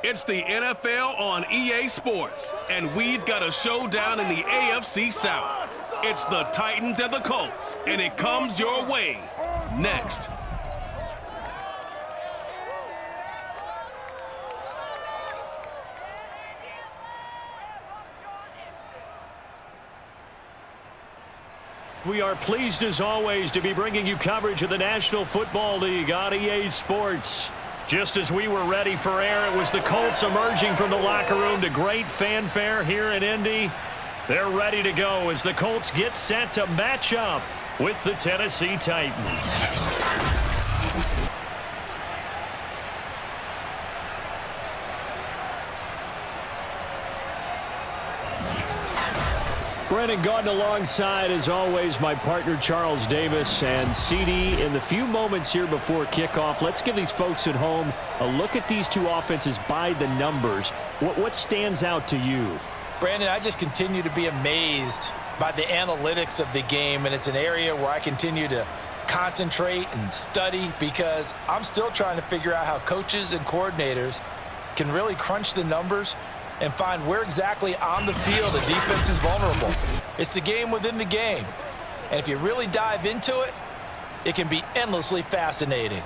It's the NFL on EA Sports, and we've got a showdown in the AFC South. It's the Titans and the Colts, and it comes your way next. We are pleased as always to be bringing you coverage of the National Football League on EA Sports. Just as we were ready for air, it was the Colts emerging from the locker room to great fanfare here in Indy. They're ready to go as the Colts get set to match up with the Tennessee Titans. Brennan Gaudin alongside, as always, my partner Charles Davis. And CD, in the few moments here before kickoff, let's give these folks at home a look at these two offenses by the numbers. What stands out to you? Brandon, I just continue to be amazed by the analytics of the game, and it's an area where I continue to concentrate and study because I'm still trying to figure out how coaches and coordinators can really crunch the numbers and find where exactly on the field the defense is vulnerable. It's the game within the game. And if you really dive into it, it can be endlessly fascinating.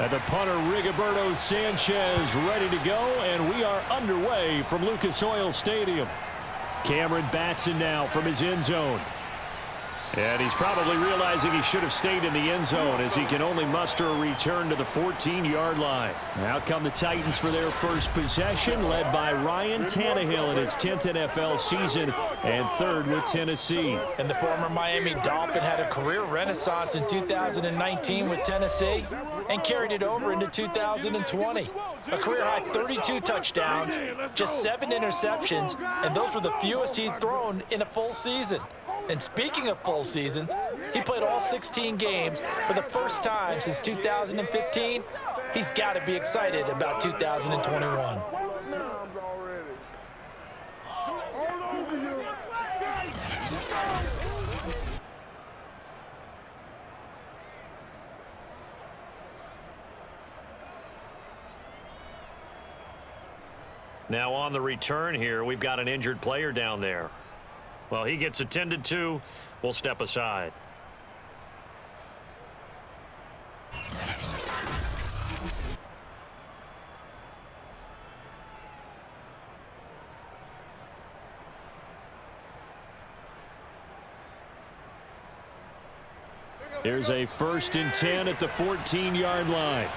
And the punter, Rigoberto Sanchez, ready to go, and we are underway from Lucas Oil Stadium. Cameron Batson now from his end zone. And he's probably realizing he should have stayed in the end zone as he can only muster a return to the 14-yard line. Out come the Titans for their first possession, led by Ryan Tannehill in his 10th NFL season and third with Tennessee. And the former Miami Dolphin had a career renaissance in 2019 with Tennessee and carried it over into 2020. A career-high 32 touchdowns, just 7 interceptions, and those were the fewest he'd thrown in a full season. And speaking of full seasons, he played all 16 games for the first time since 2015. He's got to be excited about 2021. Now on the return here, we've got an injured player down there. Well, he gets attended to. We'll step aside. Here's a 1st and 10 at the 14-yard line.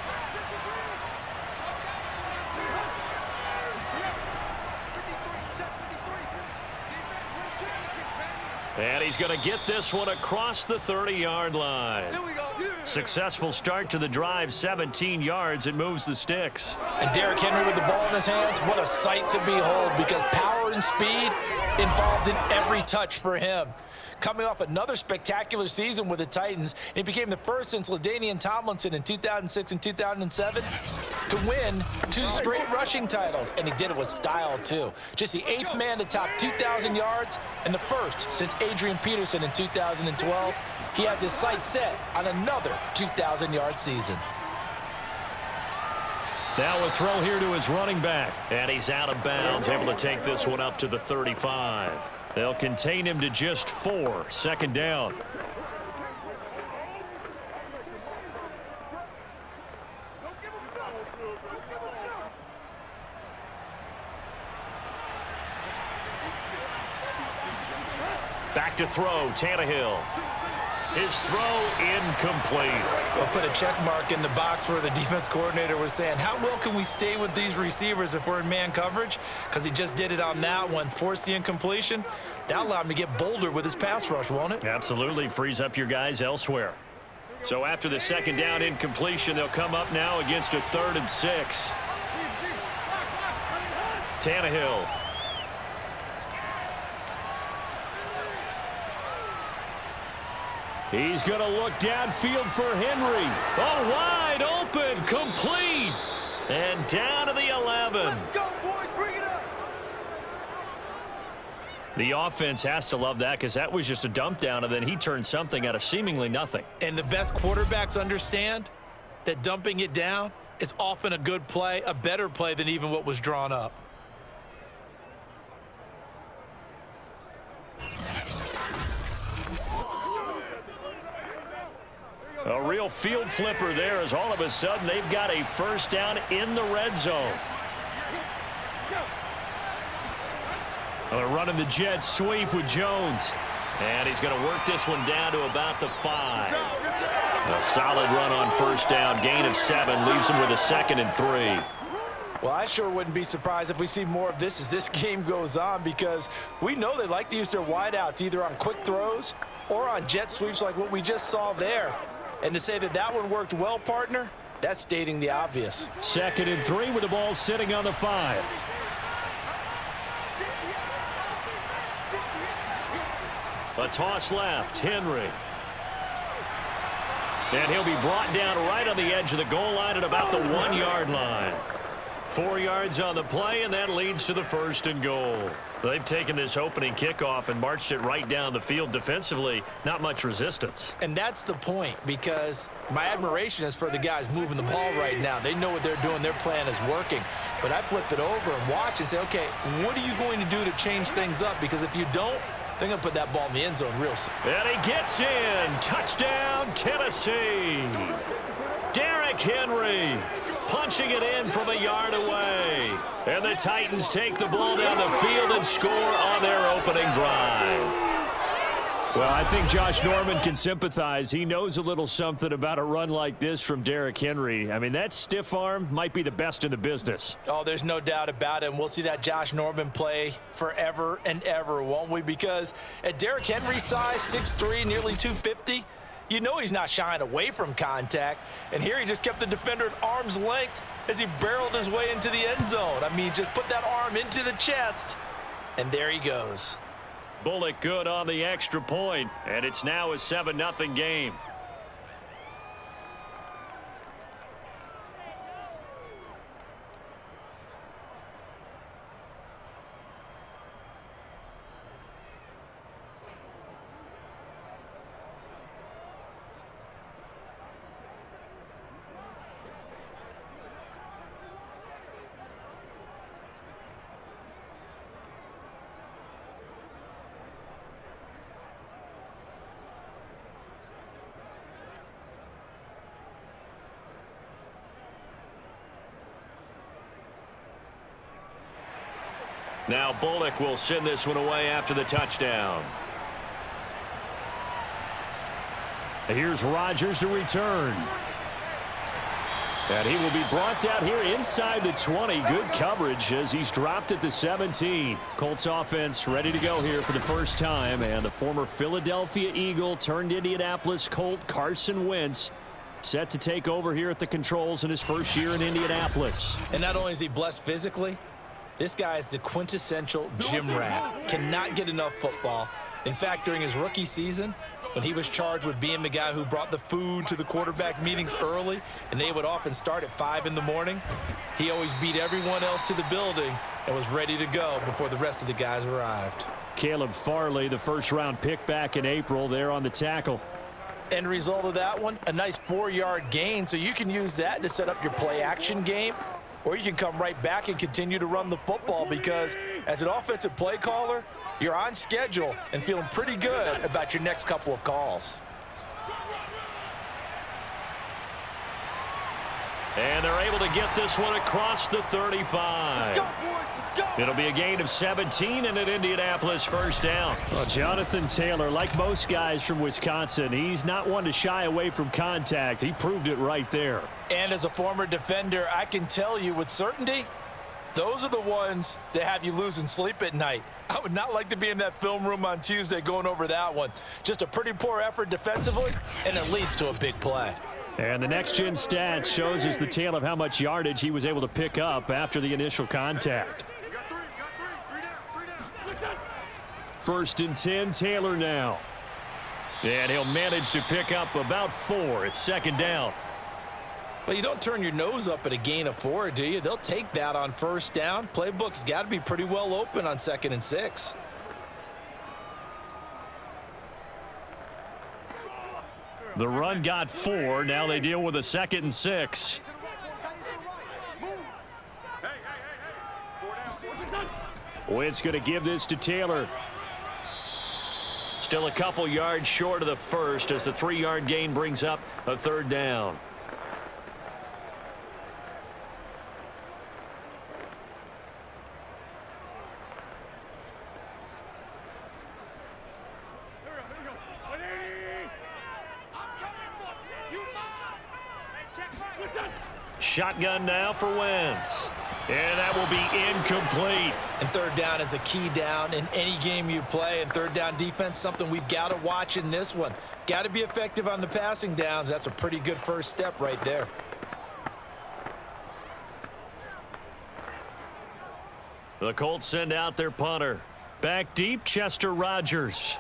And he's going to get this one across the 30-yard line. Successful start to the drive, 17 yards. It moves the sticks. And Derrick Henry with the ball in his hands, what a sight to behold, because power and speed involved in every touch for him. Coming off another spectacular season with the Titans, he became the first since LaDainian Tomlinson in 2006 and 2007 to win 2 straight rushing titles, and he did it with style too. Just the 8th man to top 2,000 yards and the first since Adrian Peterson in 2012. He has his sights set on another 2,000-yard season. Now a throw here to his running back, and he's out of bounds, able to take this one up to the 35. They'll contain him to just 4, 2nd down. Back to throw, Tannehill. His throw incomplete. We'll put a check mark in the box where the defense coordinator was saying, how well can we stay with these receivers if we're in man coverage? Because he just did it on that one, forced the incompletion. That allowed him to get bolder with his pass rush, won't it? Absolutely. Frees up your guys elsewhere. So after the second down incompletion, they'll come up now against a 3rd and 6. Tannehill. He's going to look downfield for Henry. Oh, wide open, complete. And down to the 11. Let's go, boys. Bring it up. The offense has to love that because that was just a dump down, and then he turned something out of seemingly nothing. And the best quarterbacks understand that dumping it down is often a good play, a better play than even what was drawn up. A real field flipper there as all of a sudden they've got a first down in the red zone. Well, they're running the jet sweep with Jones. And he's going to work this one down to about the 5. A solid run on first down. Gain of 7 leaves him with a 2nd and 3. Well, I sure wouldn't be surprised if we see more of this as this game goes on, because we know they like to use their wideouts either on quick throws or on jet sweeps like what we just saw there. And to say that that one worked well, partner, that's stating the obvious. 2nd and 3 with the ball sitting on the 5. A toss left, Henry. And he'll be brought down right on the edge of the goal line at about the 1-yard line. 4 yards on the play, and that leads to the 1st and goal. They've taken this opening kickoff and marched it right down the field defensively. Not much resistance. And that's the point, because my admiration is for the guys moving the ball right now. They know what they're doing. Their plan is working. But I flip it over and watch and say, okay, what are you going to do to change things up? Because if you don't, they're going to put that ball in the end zone real soon. And he gets in. Touchdown, Tennessee. Derrick Henry punching it in from a yard away. And the Titans take the ball down the field and score on their opening drive. Well, I think Josh Norman can sympathize. He knows a little something about a run like this from Derrick Henry. I mean, that stiff arm might be the best in the business. Oh, there's no doubt about it. And we'll see that Josh Norman play forever and ever, won't we? Because at Derrick Henry's size, 6'3", nearly 250, you know he's not shying away from contact. And here he just kept the defender at arm's length as he barreled his way into the end zone. I mean, just put that arm into the chest, and there he goes. Bullock good on the extra point, and it's now a 7-0 game. Now Bullock will send this one away after the touchdown. Here's Rodgers to return. And he will be brought down here inside the 20. Good coverage as he's dropped at the 17. Colts offense ready to go here for the first time. And the former Philadelphia Eagle turned Indianapolis Colt Carson Wentz set to take over here at the controls in his first year in Indianapolis. And not only is he blessed physically, this guy is the quintessential gym rat. Cannot get enough football. In fact, during his rookie season, when he was charged with being the guy who brought the food to the quarterback meetings early, and they would often start at 5 in the morning, he always beat everyone else to the building and was ready to go before the rest of the guys arrived. Caleb Farley, the first-round pick back in April, there on the tackle. End result of that one, a nice 4-yard gain, so you can use that to set up your play-action game, or you can come right back and continue to run the football, because as an offensive play caller, you're on schedule and feeling pretty good about your next couple of calls. And they're able to get this one across the 35. Let's go, boys. Let's go. It'll be a gain of 17 and an Indianapolis first down. Well, Jonathan Taylor, like most guys from Wisconsin, he's not one to shy away from contact. He proved it right there. And as a former defender, I can tell you with certainty, those are the ones that have you losing sleep at night. I would not like to be in that film room on Tuesday going over that one. Just a pretty poor effort defensively, and it leads to a big play. And the next-gen stats shows us the tale of how much yardage he was able to pick up after the initial contact. First and 10, Taylor now. And he'll manage to pick up about 4. It's second down. Well, you don't turn your nose up at a gain of 4, do you? They'll take that on first down. Playbook's got to be pretty well open on 2nd and 6. The run got 4. Now they deal with a 2nd and 6. Wentz going to give this to Taylor. Still a couple yards short of the first as the 3-yard gain brings up a third down. Shotgun now for Wentz. And that will be incomplete. And third down is a key down in any game you play. And third down defense, something we've got to watch in this one. Got to be effective on the passing downs. That's a pretty good first step right there. The Colts send out their punter. Back deep, Chester Rogers.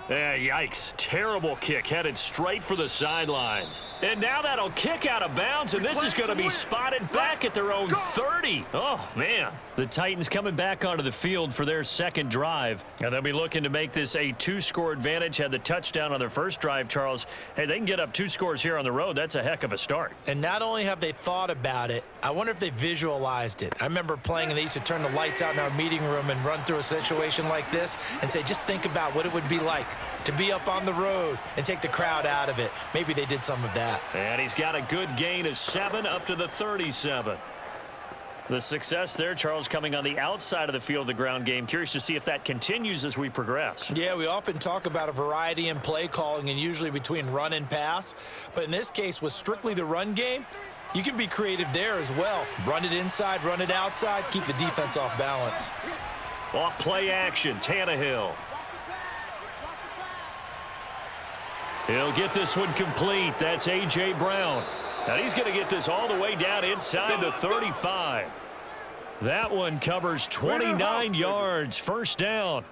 Yikes. Terrible kick headed straight for the sidelines. And now that'll kick out of bounds, and this is going to be spotted back at their own 30. Oh, man. The Titans coming back onto the field for their second drive. And they'll be looking to make this a 2-score advantage. Had the touchdown on their first drive, Charles. Hey, they can get up 2 scores here on the road. That's a heck of a start. And not only have they thought about it, I wonder if they visualized it. I remember playing, and they used to turn the lights out in our meeting room and run through a situation like this and say, just think about what it would be like to be up on the road and take the crowd out of it. Maybe they did some of that. And he's got a good gain of 7 up to the 37. The success there, Charles, coming on the outside of the field, the ground game. Curious to see if that continues as we progress. Yeah, we often talk about a variety in play calling and usually between run and pass. But in this case, with strictly the run game, you can be creative there as well. Run it inside, run it outside, keep the defense off balance. Off play action, Tannehill. He'll get this one complete. That's A.J. Brown. And he's going to get this all the way down inside the 35. That one covers 29 yards. First down.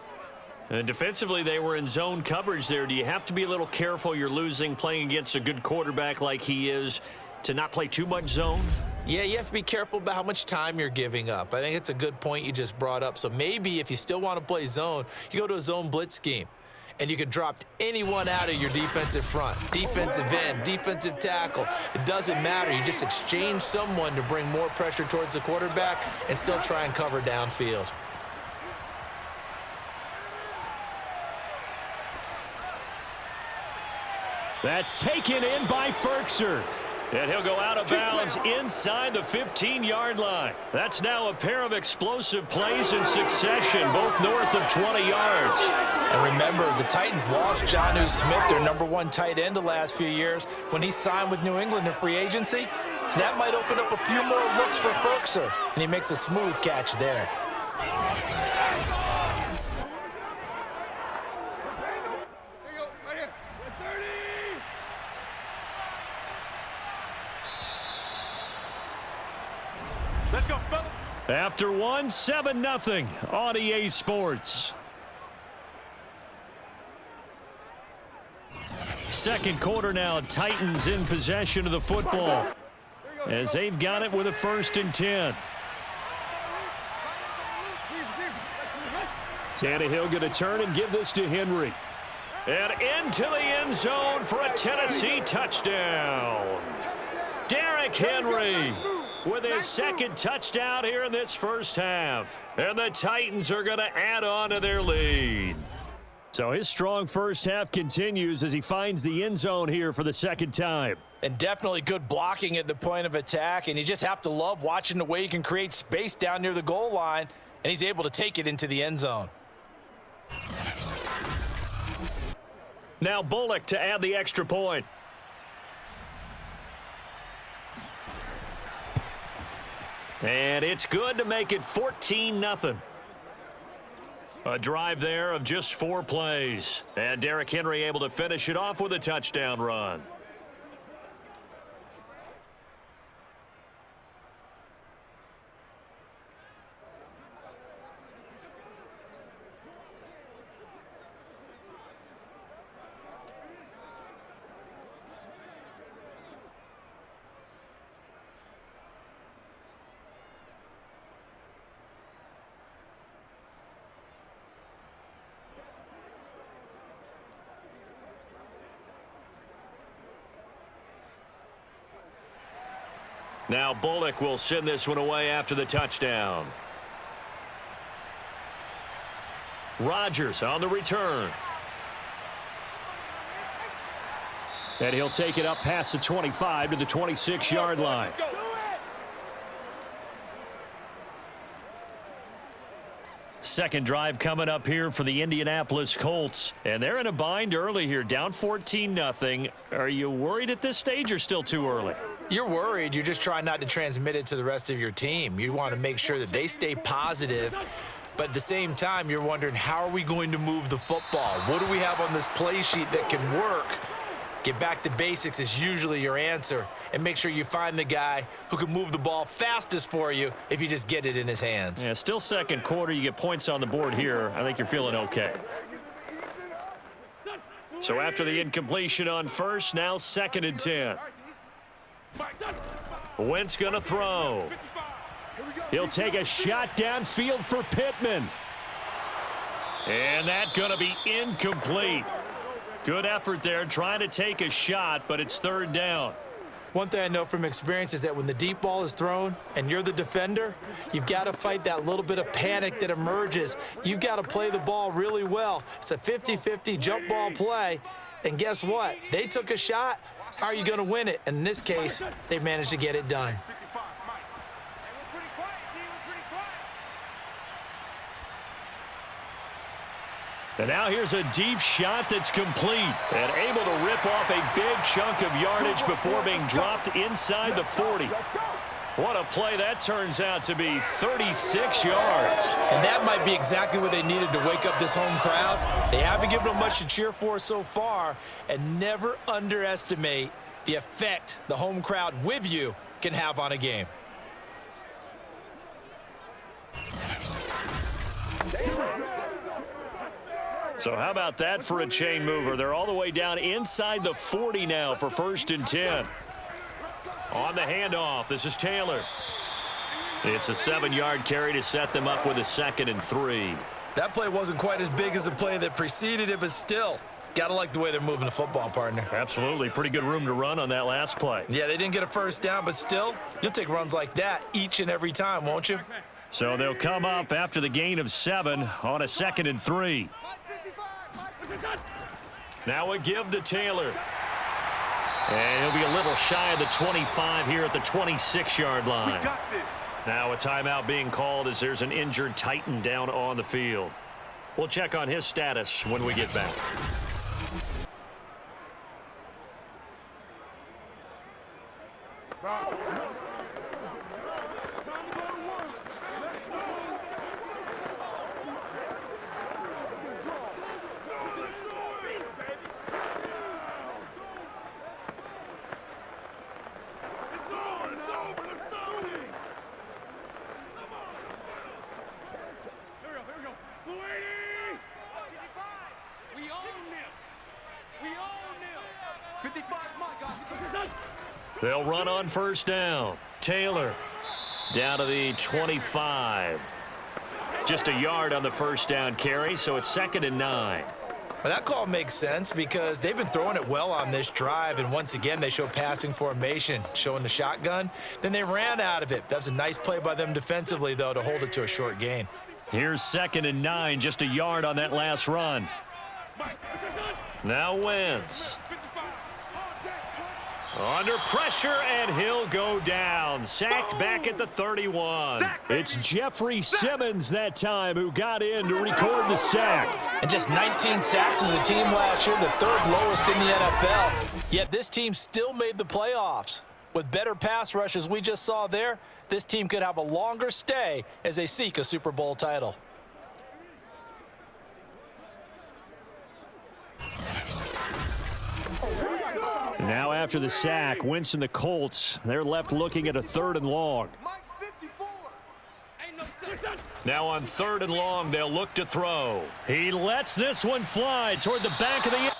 And defensively, they were in zone coverage there. Do you have to be a little careful? You're losing playing against a good quarterback like he is to not play too much zone? Yeah, you have to be careful about how much time you're giving up. I think it's a good point you just brought up. So maybe if you still want to play zone, you go to a zone blitz scheme. And you can drop anyone out of your defensive front, defensive end, defensive tackle. It doesn't matter. You just exchange someone to bring more pressure towards the quarterback and still try and cover downfield. That's taken in by Ferkser. And he'll go out of bounds inside the 15-yard line. That's now a pair of explosive plays in succession, both north of 20 yards. And remember, the Titans lost Jonnu Smith, their #1 tight end the last few years, when he signed with New England in free agency. So that might open up a few more looks for Ferkser, and he makes a smooth catch there. Let's go, fellas. After one, 7-0 on EA Sports. Second quarter now, Titans in possession of the football as they've got it with a 1st and 10. Tannehill going to turn and give this to Henry. And into the end zone for a Tennessee touchdown. Derrick Henry with his second touchdown here in this first half. And the Titans are going to add on to their lead. So his strong first half continues as he finds the end zone here for the second time. And definitely good blocking at the point of attack, and you just have to love watching the way he can create space down near the goal line, and he's able to take it into the end zone. Now Bullock to add the extra point. And it's good to make it 14-0. A drive there of just 4 plays. And Derrick Henry able to finish it off with a touchdown run. Now Bullock will send this one away after the touchdown. Rodgers on the return. And he'll take it up past the 25 to the 26-yard line. Second drive coming up here for the Indianapolis Colts. And they're in a bind early here, down 14-0. Are you worried at this stage or still too early? You're worried. You're just trying not to transmit it to the rest of your team. You want to make sure that they stay positive. But at the same time, you're wondering, how are we going to move the football? What do we have on this play sheet that can work? Get back to basics is usually your answer. And make sure you find the guy who can move the ball fastest for you if you just get it in his hands. Yeah, still second quarter. You get points on the board here. I think you're feeling okay. So after the incompletion on first, now 2nd and 10. Wentz going to throw. He'll take a shot downfield for Pittman. And that's going to be incomplete. Good effort there trying to take a shot, but it's 3rd down. One thing I know from experience is that when the deep ball is thrown and you're the defender, you've got to fight that little bit of panic that emerges. You've got to play the ball really well. It's a 50-50 jump ball play. And guess what? They took a shot. How are you going to win it? And in this case, they've managed to get it done. And now here's a deep shot that's complete and able to rip off a big chunk of yardage before being dropped inside the 40. What a play that turns out to be, 36 yards. And that might be exactly what they needed to wake up this home crowd. They haven't given them much to cheer for so far, and never underestimate the effect the home crowd with you can have on a game. So how about that for a chain mover? They're all the way down inside the 40 now for 1st and 10. On the handoff, this is Taylor. It's a 7-yard carry to set them up with a 2nd and 3. That play wasn't quite as big as the play that preceded it, but still, got to like the way they're moving the football, partner. Absolutely. Pretty good room to run on that last play. Yeah, they didn't get a first down, but still, you'll take runs like that each and every time, won't you? So they'll come up after the gain of 7 on a 2nd and 3. Now a give to Taylor. And he'll be a little shy of the 25 here at the 26-yard line. Now a timeout being called as there's an injured Titan down on the field. We'll check on his status when we get back. They'll run on first down. Taylor down to the 25. Just a yard on the first down carry, so it's 2nd and 9. Well, that call makes sense because they've been throwing it well on this drive, and once again, they show passing formation, showing the shotgun. Then they ran out of it. That was a nice play by them defensively, though, to hold it to a short gain. Here's 2nd and 9, just a yard on that last run. Now Wentz. Under pressure, and he'll go down. Sacked back at the 31. It's Jeffrey Simmons that time who got in to record the sack. And just 19 sacks as a team last year, the third lowest in the NFL. Yet this team still made the playoffs. With better pass rush as we just saw there, this team could have a longer stay as they seek a Super Bowl title. Now after the sack, Wentz and the Colts, they're left looking at a 3rd and long. Now on 3rd and long, they'll look to throw. He lets this one fly toward the back of the end.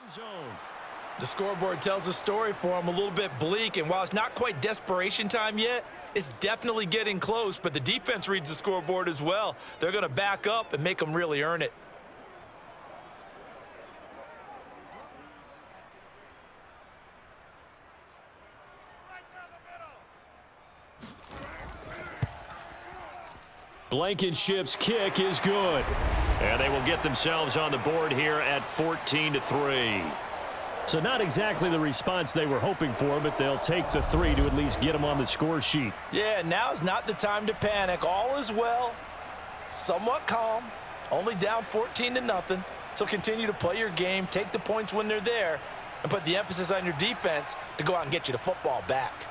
Zone. The scoreboard tells a story for them, a little bit bleak, and while it's not quite desperation time yet, it's definitely getting close, but the defense reads the scoreboard as well. They're going to back up and make them really earn it. Blankenship's kick is good. And they will get themselves on the board here at 14-3. So not exactly the response they were hoping for, but they'll take the 3 to at least get them on the score sheet. Yeah, now's not the time to panic. All is well, somewhat calm, only down 14-0. So continue to play your game, take the points when they're there, and put the emphasis on your defense to go out and get you the football back.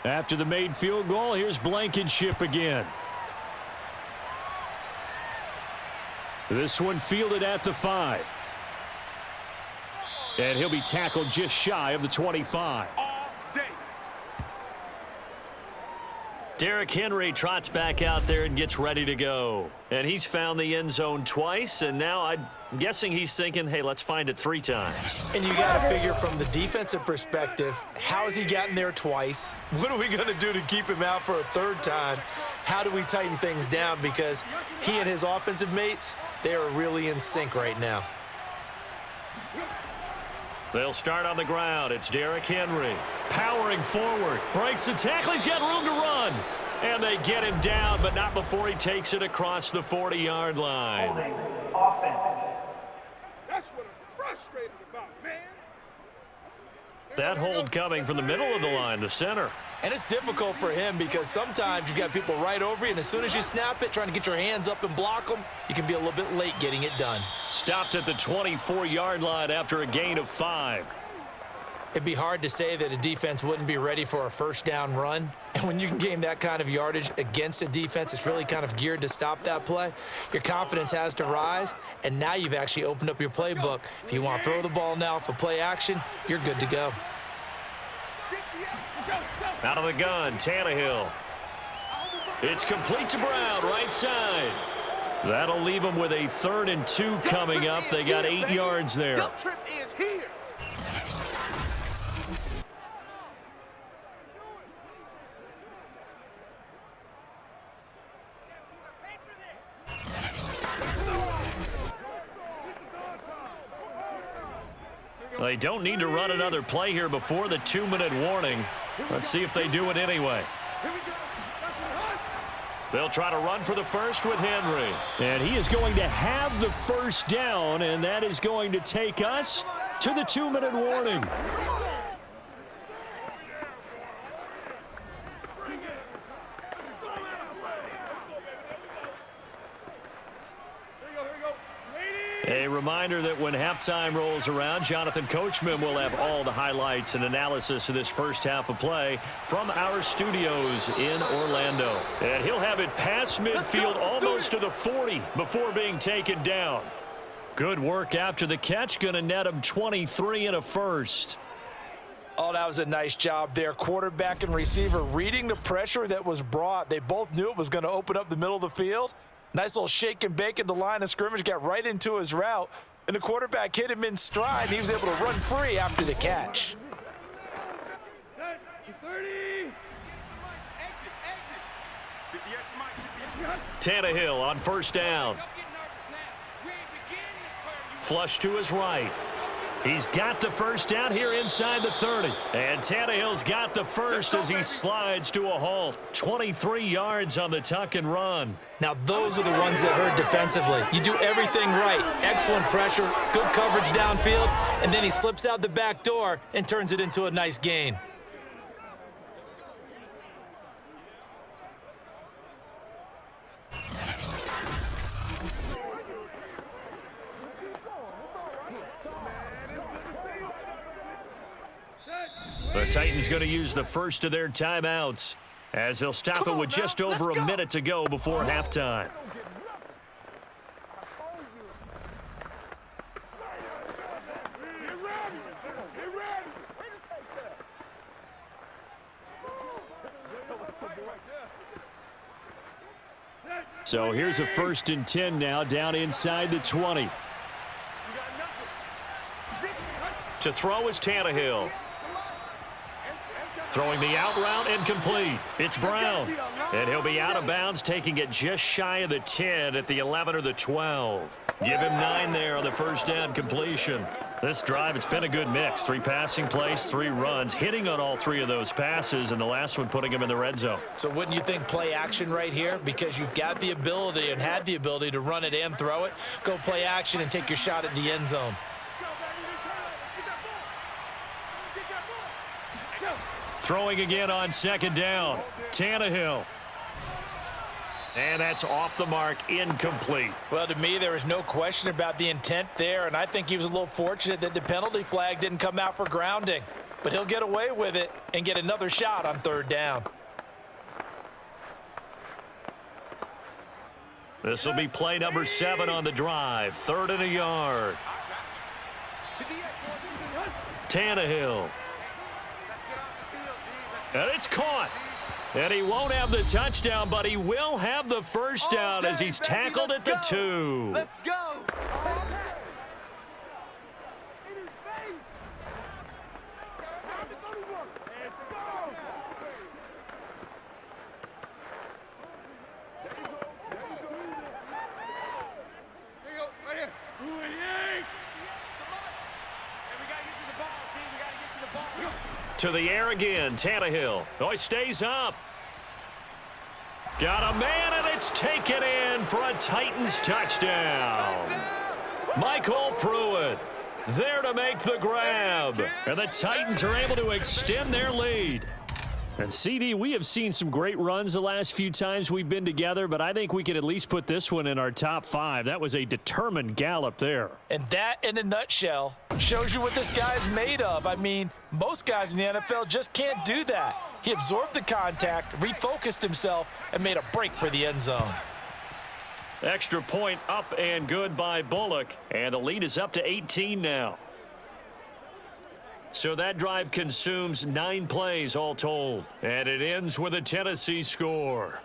After the made field goal, here's Blankenship again. This one fielded at the 5. And he'll be tackled just shy of the 25. Derrick Henry trots back out there and gets ready to go. And he's found the end zone twice, and now I'm guessing he's thinking, hey, let's find it 3 times. And you got to figure from the defensive perspective, how has he gotten there twice? What are we going to do to keep him out for a 3rd time? How do we tighten things down? Because he and his offensive mates, they are really in sync right now. They'll start on the ground. It's Derrick Henry powering forward. Breaks the tackle. He's got room to run. And they get him down, but not before he takes it across the 40-yard line. That's what I'm frustrated about, man. That hold coming from the middle of the line, the center. And it's difficult for him because sometimes you've got people right over you, and as soon as you snap it, trying to get your hands up and block them, you can be a little bit late getting it done. Stopped at the 24-yard line after a gain of 5. It'd be hard to say that a defense wouldn't be ready for a 1st down run. And when you can gain that kind of yardage against a defense, it's really kind of geared to stop that play. Your confidence has to rise, and now you've actually opened up your playbook. If you want to throw the ball now for play action, you're good to go. Out of the gun, Tannehill. It's complete to Brown, right side. That'll leave them with a 3rd and 2 coming up. They got 8 yards there. Trip is here. They don't need to run another play here before the 2-minute warning. Let's see if they do it anyway. They'll try to run for the first with Henry. And he is going to have the first down, and that is going to take us to the 2-minute warning. A reminder that when halftime rolls around, Jonathan Coachman will have all the highlights and analysis of this first half of play from our studios in Orlando. And he'll have it past midfield almost to the 40 before being taken down. Good work after the catch, going to net him 23 and a first. Oh, that was a nice job there. Quarterback and receiver reading the pressure that was brought. They both knew it was going to open up the middle of the field. Nice little shake and bake at the line of scrimmage, got right into his route, and the quarterback hit him in stride, and he was able to run free after the catch. Tannehill on first down. Flush to his right. He's got the first down here inside the 30. And Tannehill's got the first as he slides to a halt. 23 yards on the tuck and run. Now those are the ones that hurt defensively. You do everything right. Excellent pressure, good coverage downfield, and then he slips out the back door and turns it into a nice gain. The Titans going to use the first of their timeouts as they'll stop it with just over a minute to go before halftime. So here's a 1st and 10 now down inside the 20. To throw is Tannehill. Throwing the out route incomplete. It's Brown. And he'll be out of bounds, taking it just shy of the 10 at the 11 or the 12. Give him 9 there on the first down completion. This drive, it's been a good mix. 3 passing plays, 3 runs, hitting on all 3 of those passes, and the last one putting him in the red zone. So wouldn't you think play action right here? Because you've got the ability and had the ability to run it and throw it. Go play action and take your shot at the end zone. Throwing again on 2nd down. Tannehill. And that's off the mark, incomplete. Well, to me, there was no question about the intent there, and I think he was a little fortunate that the penalty flag didn't come out for grounding. But he'll get away with it and get another shot on 3rd down. This will be play number 7 on the drive. 3rd and a yard. Tannehill. And it's caught. And he won't have the touchdown, but he will have the first down as he's tackled at the 2. Let's go. To the air again, Tannehill. Oh, he stays up. Got a man, and it's taken in for a Titans touchdown. Michael Pruitt there to make the grab. And the Titans are able to extend their lead. And CD, we have seen some great runs the last few times we've been together, but I think we could at least put this one in our top 5. That was a determined gallop there. And that, in a nutshell, shows you what this guy's made of. I mean, most guys in the NFL just can't do that. He absorbed the contact, refocused himself, and made a break for the end zone. Extra point up and good by Bullock, and the lead is up to 18 now. So that drive consumes 9 plays all told, and it ends with a Tennessee score.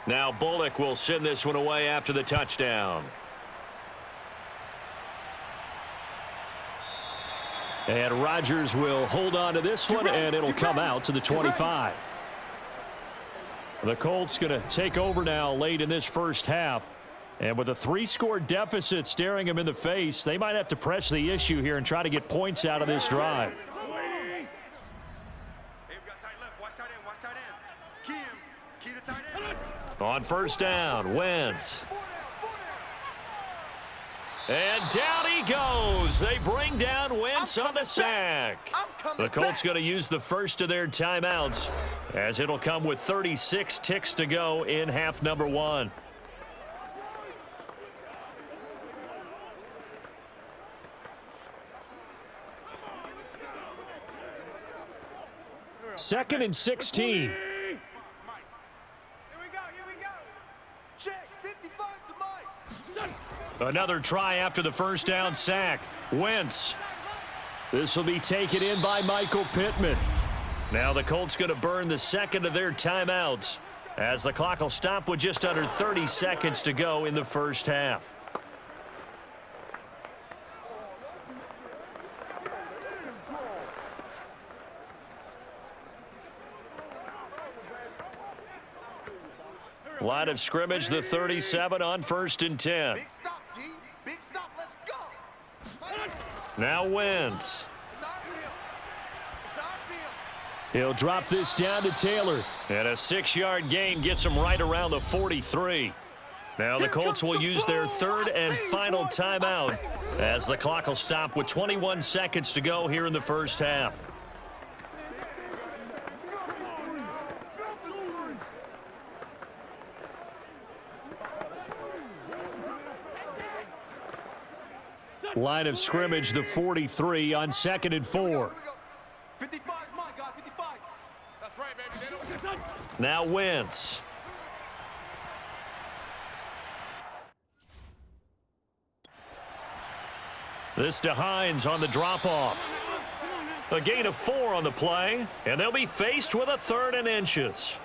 Now Bullock will send this one away after the touchdown. And Rodgers will hold on to this one, and it'll come out to the 25. The Colts going to take over now late in this first half. And with a 3-score deficit staring them in the face, they might have to press the issue here and try to get points out of this drive. On first down, Wentz. And down he goes. They bring down Wentz on the sack. The Colts going to use the first of their timeouts, as it'll come with 36 ticks to go in half number 1. Second and 16. Another try after the first down sack. Wentz. This will be taken in by Michael Pittman. Now the Colts going to burn the second of their timeouts, as the clock will stop with just under 30 seconds to go in the first half. Line of scrimmage, the 37 on first and 10. Big stop, D. Big stop. Let's go. Now Wentz. He'll drop this down to Taylor. And a 6-yard gain gets him right around the 43. Now the Colts will use their third and final timeout, as the clock will stop with 21 seconds to go here in the first half. Line of scrimmage, the 43 on second and 4. 55's mine, guys. 55. That's right, baby. Now Wentz. This to Hines on the drop-off. A gain of 4 on the play, and they'll be faced with a 3rd and inches.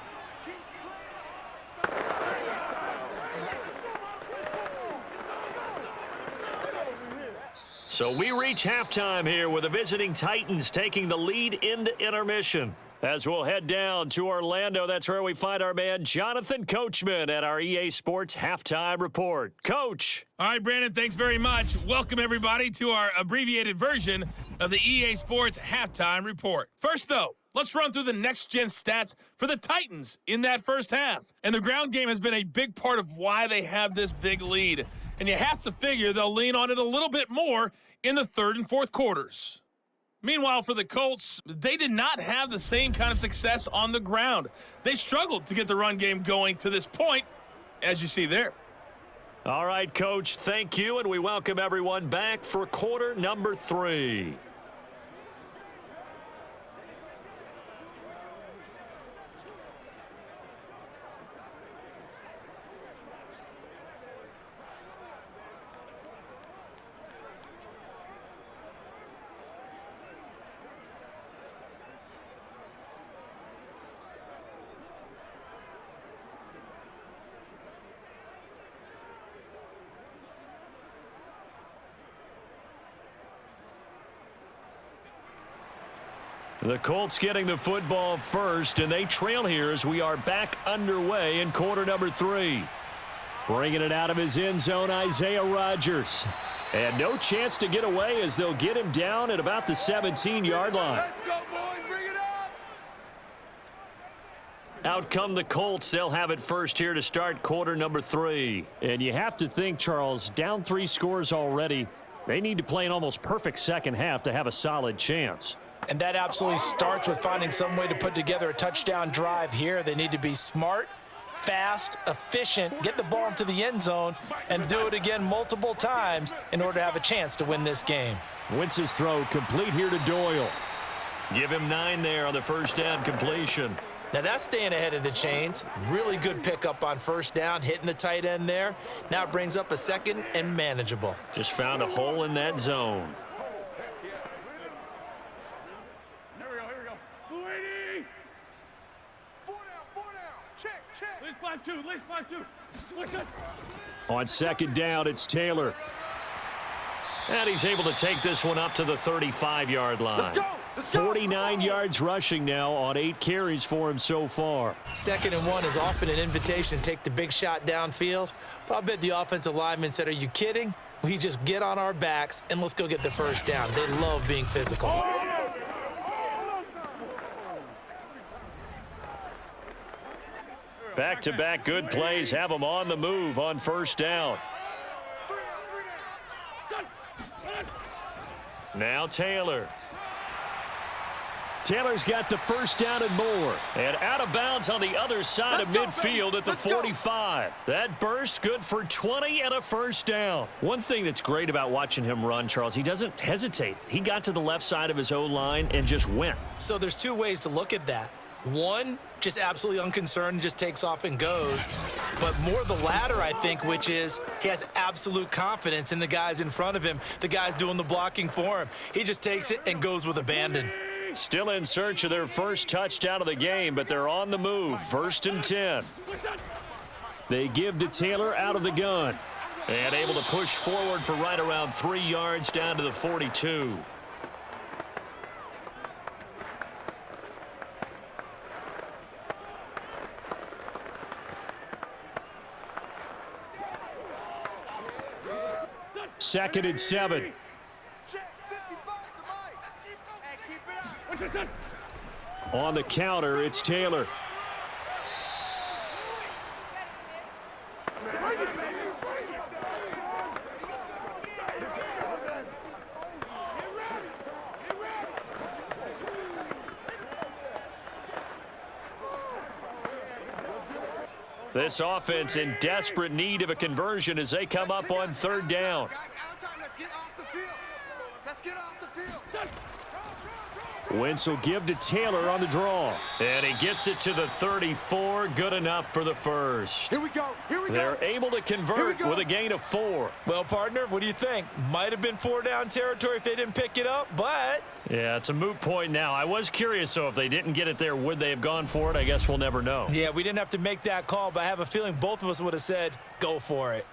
So we reach halftime here with the visiting Titans taking the lead into intermission. As we'll head down to Orlando, that's where we find our man Jonathan Coachman at our EA Sports Halftime Report. Coach. All right, Brandon, thanks very much. Welcome, everybody, to our abbreviated version of the EA Sports Halftime Report. First, though, let's run through the next-gen stats for the Titans in that first half. And the ground game has been a big part of why they have this big lead. And you have to figure they'll lean on it a little bit more in the third and fourth quarters. Meanwhile, for the Colts, they did not have the same kind of success on the ground. They struggled to get the run game going to this point, as you see there. All right, Coach, thank you, and we welcome everyone back for quarter number 3. The Colts getting the football first, and they trail here as we are back underway in quarter number 3. Bringing it out of his end zone, Isaiah Rodgers. And no chance to get away as they'll get him down at about the 17-yard line. Let's go, boys. Bring it up. Out come the Colts. They'll have it first here to start quarter number 3. And you have to think, Charles, down 3 scores already. They need to play an almost perfect second half to have a solid chance. And that absolutely starts with finding some way to put together a touchdown drive here. They need to be smart, fast, efficient, get the ball into the end zone, and do it again multiple times in order to have a chance to win this game. Wentz's throw complete here to Doyle. Give him 9 there on the first down completion. Now that's staying ahead of the chains. Really good pickup on first down, hitting the tight end there. Now it brings up a second and manageable. Just found a hole in that zone. Four down. Check. Lead On second down, it's Taylor. And he's able to take this one up to the 35-yard line. Let's go. 49 yards rushing now on 8 carries for him so far. 2nd and 1 is often an invitation to take the big shot downfield. But I bet the offensive linemen said, are you kidding? We just get on our backs and let's go get the first down. They love being physical. Back-to-back good plays have them on the move on first down. Now Taylor. Taylor's got the first down and more. And out of bounds on the other side of midfield at the 45. That burst good for 20 and a first down. One thing that's great about watching him run, Charles, he doesn't hesitate. He got to the left side of his O-line and just went. So there's 2 ways to look at that. One, just absolutely unconcerned, just takes off and goes. But more the latter, I think, which is he has absolute confidence in the guys in front of him, the guys doing the blocking for him. He just takes it and goes with abandon. Still in search of their first touchdown of the game, but they're on the move. 1st and 10. They give to Taylor out of the gun. And able to push forward for right around 3 yards down to the 42. Second and 7. On the counter, it's Taylor. This offense in desperate need of a conversion as they come up on 3rd down. Let's get off the field. Let's get off the field. Wentz will give to Taylor on the draw. And he gets it to the 34. Good enough for the first. Here we go. Here we go. They're able to convert with a gain of 4. Well, partner, what do you think? Might have been 4 down territory if they didn't pick it up, but... Yeah, it's a moot point now. I was curious, so if they didn't get it there, would they have gone for it? I guess we'll never know. Yeah, we didn't have to make that call, but I have a feeling both of us would have said, go for it.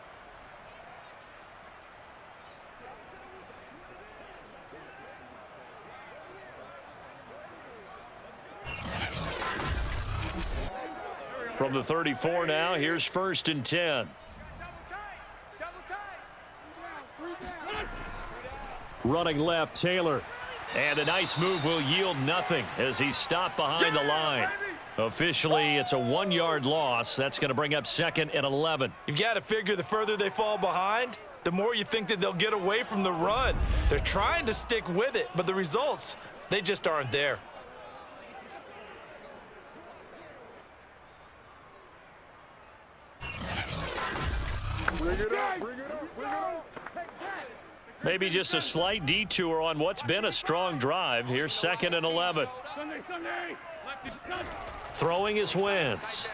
From the 34 now, here's 1st and 10. Running left, Taylor. And a nice move will yield nothing as he's stopped behind the line. Officially, it's a 1-yard loss. That's going to bring up 2nd and 11. You've got to figure the further they fall behind, the more you think that they'll get away from the run. They're trying to stick with it, but the results, they just aren't there. Bring it up, bring it up, bring it up. Maybe just a slight detour on what's been a strong drive. Here's 2nd and 11. Throwing is Wentz.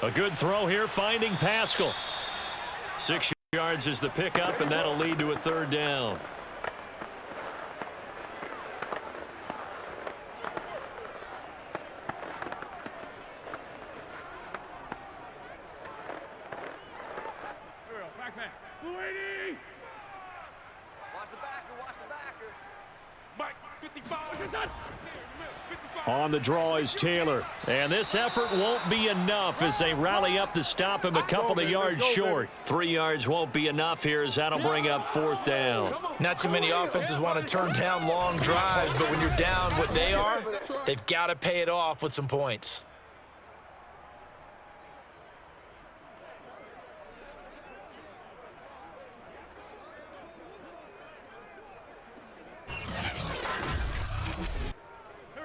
A good throw here, finding Pascal. 6 yards is the pickup, and that'll lead to a 3rd down. On the draw is Taylor. And this effort won't be enough as they rally up to stop him a couple of yards short. 3 yards won't be enough here as that'll bring up 4th down. Not too many offenses want to turn down long drives, but when you're down what they are, they've got to pay it off with some points.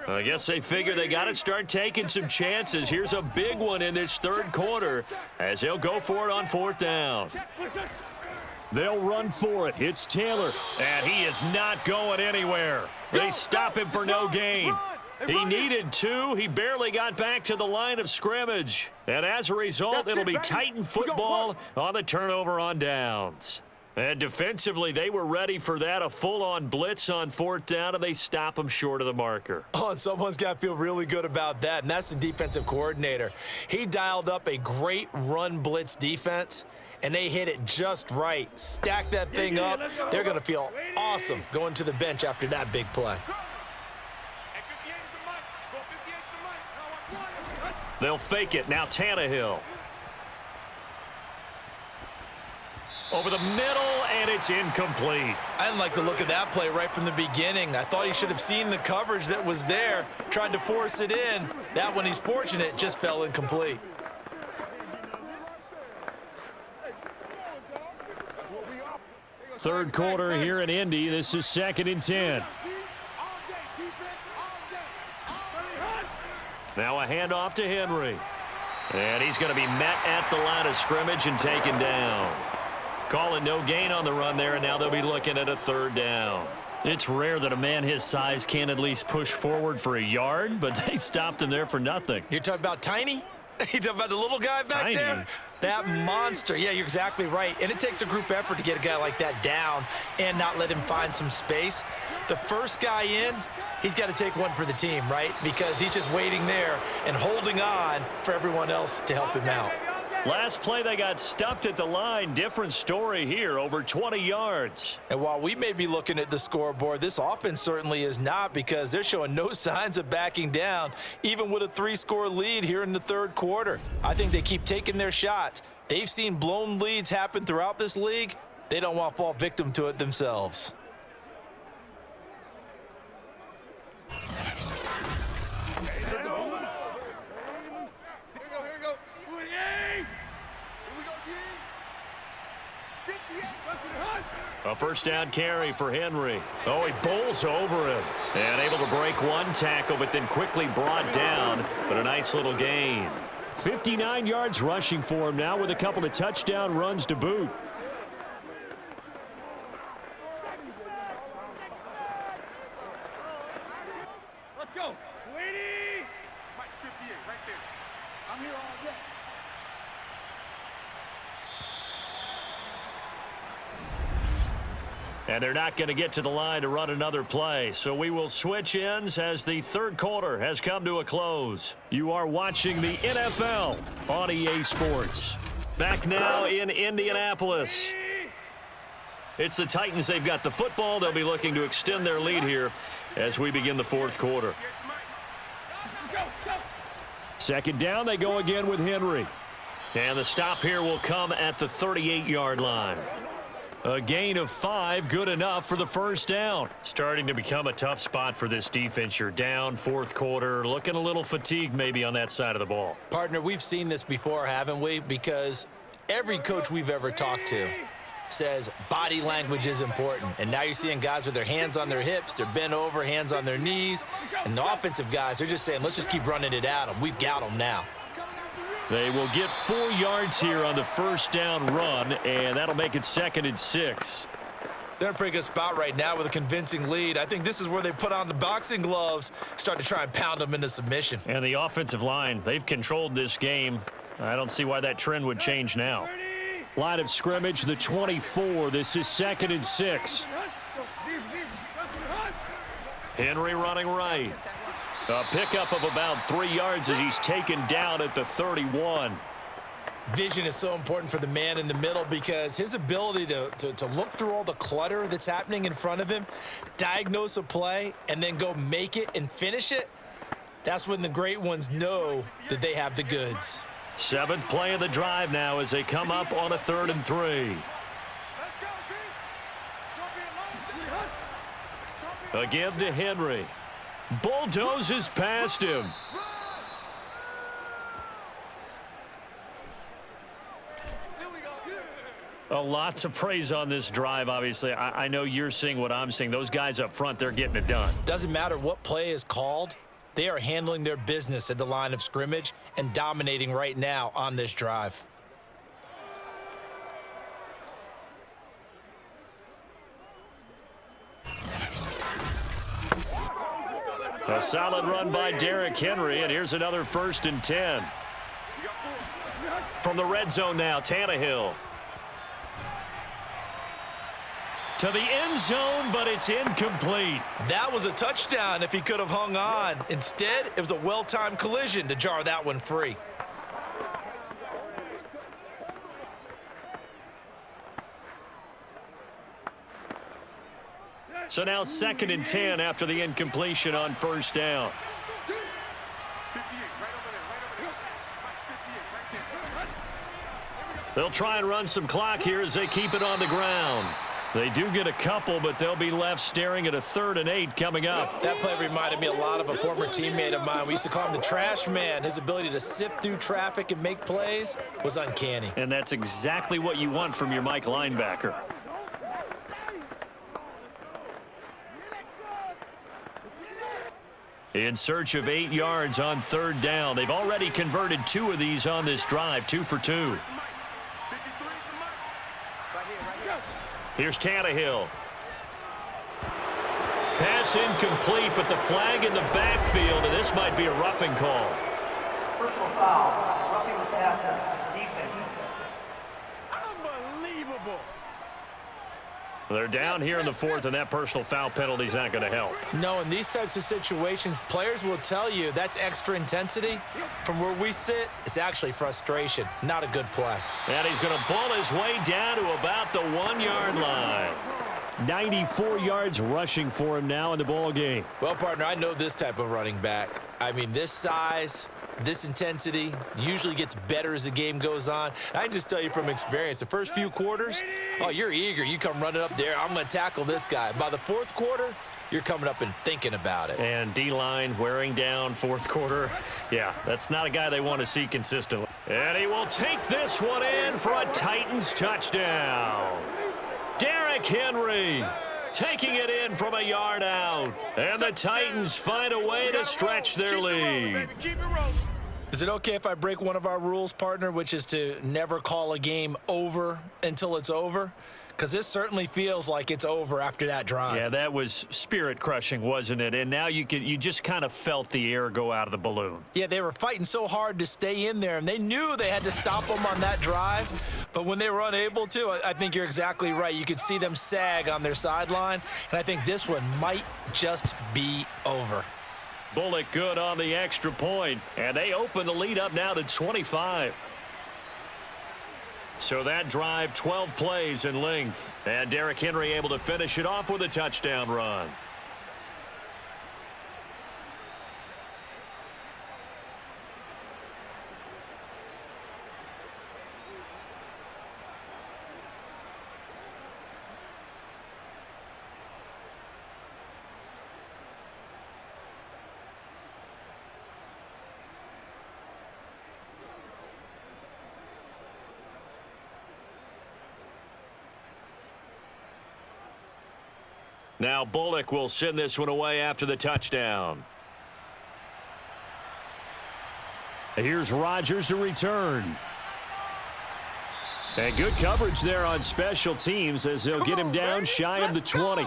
I guess they figure they got to start taking some chances. Here's a big one in this 3rd quarter as they'll go for it on 4th down. They'll run for it. It's Taylor, and he is not going anywhere. They stop him for no gain. He needed 2. He barely got back to the line of scrimmage. And as a result, it'll be Titan football on the turnover on downs. And defensively, they were ready for that, a full-on blitz on fourth down, and they stop them short of the marker. Oh, and someone's got to feel really good about that, and that's the defensive coordinator. He dialed up a great run blitz defense, and they hit it just right. Stack that thing up. They're going to feel awesome going to the bench after that big play. They'll fake it. Now Tannehill. Over the middle, and it's incomplete. I didn't like the look of that play right from the beginning. I thought he should have seen the coverage that was there, tried to force it in. That one, he's fortunate, just fell incomplete. Third quarter here in Indy. This is 2nd and 10. Now a handoff to Henry. And he's going to be met at the line of scrimmage and taken down. Calling no gain on the run there, and now they'll be looking at a 3rd down. It's rare that a man his size can at least push forward for a yard, but they stopped him there for nothing. You're talking about Tiny? You talking about the little guy back there? That monster. Yeah, you're exactly right. And it takes a group effort to get a guy like that down and not let him find some space. The first guy in, he's got to take one for the team, right? Because he's just waiting there and holding on for everyone else to help him out. Last play, they got stuffed at the line. Different story here, over 20 yards. And while we may be looking at the scoreboard, this offense certainly is not, because they're showing no signs of backing down, even with a 3-score lead here in the third quarter. I think they keep taking their shots. They've seen blown leads happen throughout this league. They don't want to fall victim to it themselves. A first down carry for Henry. Oh, he bowls over him. And able to break one tackle, but then quickly brought down. But a nice little gain. 59 yards rushing for him now with a couple of touchdown runs to boot. Let's go. 20. Mike 58 right there. I'm here all day. And they're not going to get to the line to run another play. So we will switch ends as the third quarter has come to a close. You are watching the NFL on EA Sports. Back now in Indianapolis. It's the Titans. They've got the football. They'll be looking to extend their lead here as we begin the fourth quarter. Second down, they go again with Henry. And the stop here will come at the 38-yard line. A gain of 5, good enough for the first down. Starting to become a tough spot for this defense. You're down, fourth quarter, looking a little fatigued maybe on that side of the ball. Partner, we've seen this before, haven't we? Because every coach we've ever talked to says body language is important. And now you're seeing guys with their hands on their hips, they're bent over, hands on their knees. And the offensive guys, they're just saying, let's just keep running it at them. We've got them now. They will get 4 yards here on the first down run, and that'll make it 2nd and 6. They're in a pretty good spot right now with a convincing lead. I think this is where they put on the boxing gloves, start to try and pound them into submission. And the offensive line, they've controlled this game. I don't see why that trend would change now. Line of scrimmage, the 24. This is 2nd and 6. Henry running right. A pickup of about 3 yards as he's taken down at the 31. Vision is so important for the man in the middle because his ability to look through all the clutter that's happening in front of him, diagnose a play, and then go make it and finish it, that's when the great ones know that they have the goods. 7th play of the drive now as they come up on a 3rd and 3. A give to Henry. Bulldozes past him. A lot to praise on this drive, obviously. I know you're seeing what I'm seeing. Those guys up front, they're getting it done. Doesn't matter what play is called. They are handling their business at the line of scrimmage and dominating right now on this drive. A solid run by Derrick Henry, and here's another 1st and 10. From the red zone now, Tannehill. to the end zone, but it's incomplete. That was a touchdown if he could have hung on. Instead, it was a well-timed collision to jar that one free. So now 2nd and 10 after the incompletion on first down. 58, right over there. 58, right there. They'll try and run some clock here as they keep it on the ground. They do get a couple, but they'll be left staring at a 3rd and 8 coming up. That play reminded me a lot of a former teammate of mine. We used to call him the trash man. His ability to sift through traffic and make plays was uncanny. And that's exactly what you want from your Mike linebacker. In search of 8 yards on 3rd down. They've already converted 2 of these on this drive, 2 for 2. Here's Tannehill. Pass incomplete, but the flag in the backfield, and this might be a roughing call. Personal foul, roughing the pass, defense. Unbelievable. They're down here in the 4th, and that personal foul penalty is not going to help. No, in these types of situations, players will tell you that's extra intensity. From where we sit, it's actually frustration, not a good play. And he's going to ball his way down to about the 1-yard line. 94 yards rushing for him now in the ball game. Well, partner, I know this type of running back. I mean, this size, this intensity usually gets better as the game goes on. I can just tell you from experience, the first few quarters, oh, you're eager. You come running up there, I'm going to tackle this guy. By the 4th quarter, you're coming up and thinking about it. And D-line wearing down 4th quarter. Yeah, that's not a guy they want to see consistently. And he will take this one in for a Titans touchdown. Derrick Henry taking it in from a yard out. And the Titans find a way to stretch their lead. Is it okay if I break one of our rules, partner, which is to never call a game over until it's over? Because this certainly feels like it's over after that drive. Yeah, that was spirit-crushing, wasn't it? And now you just kind of felt the air go out of the balloon. Yeah, they were fighting so hard to stay in there, and they knew they had to stop them on that drive. But when they were unable to, I think you're exactly right. You could see them sag on their sideline, and I think this one might just be over. Bullock good on the extra point, and they open the lead up now to 25. So that drive, 12 plays in length. And Derrick Henry able to finish it off with a touchdown run. Now Bullock will send this one away after the touchdown. Here's Rodgers to return. And good coverage there on special teams as they'll get him down shy of the 20.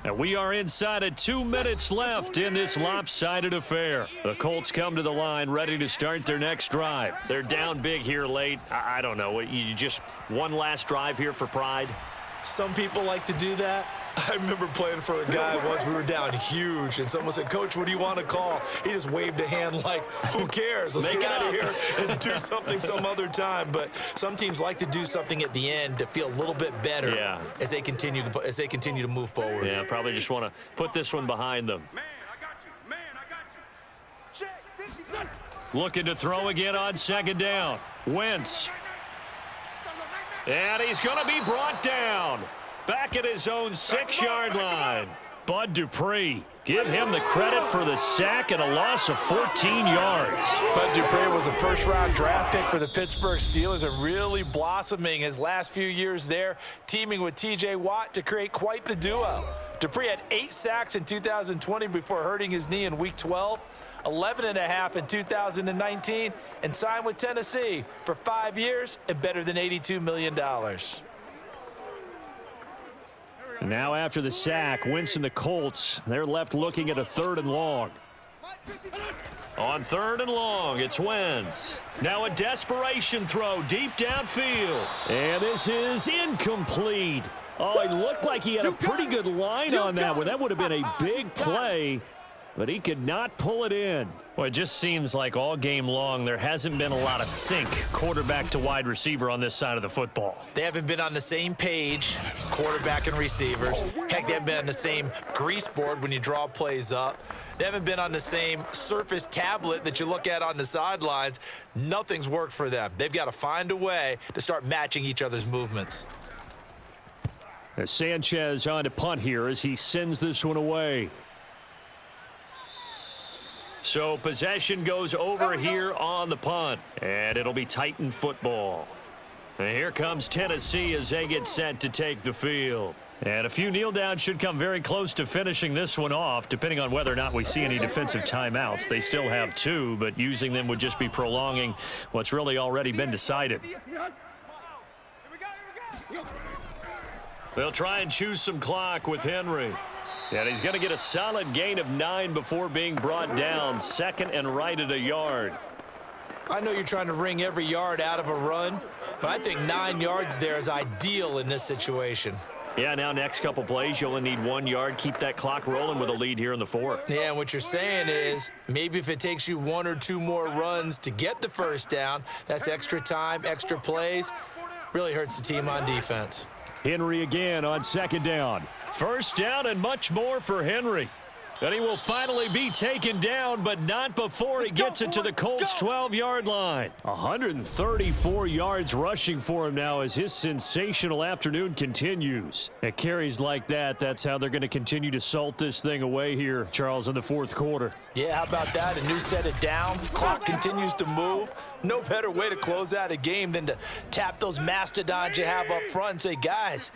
And we are inside of 2 minutes left in this lopsided affair. The Colts come to the line ready to start their next drive. They're down big here late. I don't know. You just one last drive here for pride? Some people like to do that. I remember playing for a guy once. We were down huge, and someone said, "Coach, what do you want to call?" He just waved a hand like, who cares? Let's get out of here and do something some other time. But some teams like to do something at the end to feel a little bit better as they continue to move forward. Yeah, probably just want to put this one behind them. Man, I got you. Man, I got you. Check. 50. Looking to throw again on 2nd down. Wentz. And he's going to be brought down. Back at his own 6-yard line. Bud Dupree. Give him the credit for the sack and a loss of 14 yards. Bud Dupree was a first-round draft pick for the Pittsburgh Steelers and really blossoming his last few years there, teaming with T.J. Watt to create quite the duo. Dupree had 8 sacks in 2020 before hurting his knee in Week 12, 11.5 in 2019, and signed with Tennessee for 5 years and better than $82 million. Now after the sack, Wentz and the Colts, they're left looking at a 3rd and long. On 3rd and long, it's Wentz. Now a desperation throw deep downfield. And this is incomplete. Oh, it looked like he had a pretty good line on that one. That would have been a big play, but he could not pull it in. Well, it just seems like all game long there hasn't been a lot of sync quarterback to wide receiver on this side of the football. They haven't been on the same page, quarterback and receivers. Heck, they haven't been on the same grease board when you draw plays up. They haven't been on the same Surface tablet that you look at on the sidelines. Nothing's worked for them. They've got to find a way to start matching each other's movements. As Sanchez on to punt here as he sends this one away. So possession goes over here on the punt, and it'll be Titan football. And here comes Tennessee as they get set to take the field. And a few kneel downs should come very close to finishing this one off, depending on whether or not we see any defensive timeouts. They still have 2, but using them would just be prolonging what's really already been decided. They'll try and choose some clock with Henry. And he's going to get a solid gain of 9 before being brought down, second and right at a yard. I know you're trying to wring every yard out of a run, but I think 9 yards there is ideal in this situation. Yeah, now next couple plays, you only need 1 yard. Keep that clock rolling with a lead here in the 4th. Yeah, and what you're saying is maybe if it takes you 1 or 2 more runs to get the first down, that's extra time, extra plays, really hurts the team on defense. Henry again on second down. First down and much more for Henry. And he will finally be taken down, but not before he gets it to the Colts' 12-yard line. 134 yards rushing for him now as his sensational afternoon continues. At carries like that, that's how they're going to continue to salt this thing away here, Charles, in the 4th quarter. Yeah, how about that? A new set of downs. Clock continues to move. No better way to close out a game than to tap those mastodons you have up front and say, guys,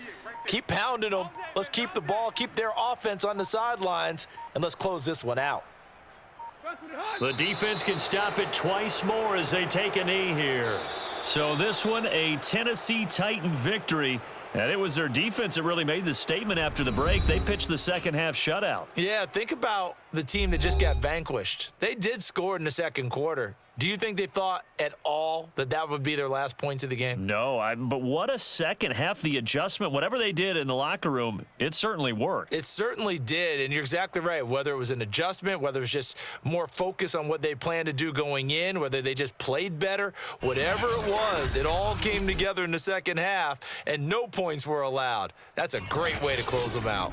keep pounding them. Let's keep the ball, keep their offense on the sidelines, and let's close this one out. The defense can stop it twice more as they take a knee here. So this one, a Tennessee Titan victory. And it was their defense that really made the statement after the break. They pitched the second half shutout. Yeah, think about the team that just got vanquished. They did score in the second quarter. Do you think they thought at all that that would be their last points of the game? No, but what a second half. The adjustment, whatever they did in the locker room, it certainly worked. It certainly did, and you're exactly right. Whether it was an adjustment, whether it was just more focus on what they planned to do going in, whether they just played better, whatever it was, it all came together in the second half, and no points were allowed. That's a great way to close them out.